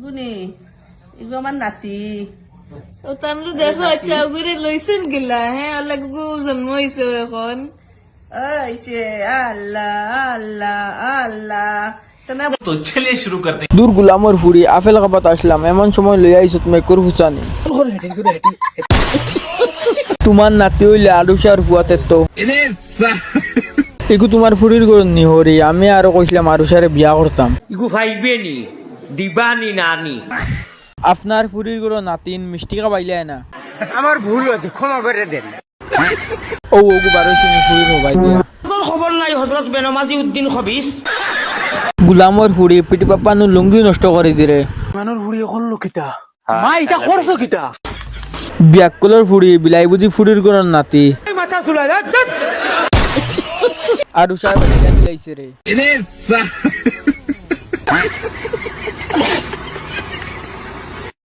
গুনি ego আমার নাতি ও তাহলে দেখো আচ্ছা ওগুলো লইছেন গিলা হ্যাঁ আল্লাহকে জন্ম হয়েছে এখন আইছে আল্লাহ আল্লাহ আল্লাহ তানা तो चलिए शुरू करते हैं। দূর গুলামর ফুড়ি আপেল খাবাত আসলাম এমন সময় লই আইছত মেকুর ফুচানি তোমার নাতি হইলে আরুষার ফুয়াতে তো এগু তোমার ফুড়ির গরণ নি হরি আমি আরো কইছিলাম আরুষারে বিয়া করতাম ইগু ভাইবে নি দিবানি নানি আপনার ফুড়ির গরণ নাতিন মিষ্টি খাবাইলে না আমার ভুল হয়েছে ক্ষমা করে দেন ও ওগু বারো চিনি ফুড়ির হবাই দিয়া খবর নাই হযরত বেনমাজি উদ্দিন খবিস গুলামর ফুড়ি পিটি পাপানু লুঙ্গি নষ্ট করে দিরে মা এটা করছো কিটা বিয়াকলর ফুড়ি বিলাই বুঝি ফুড়ির গরণ নাতি মাথা চুলাই আরুষার বাড়ি লাইছে রে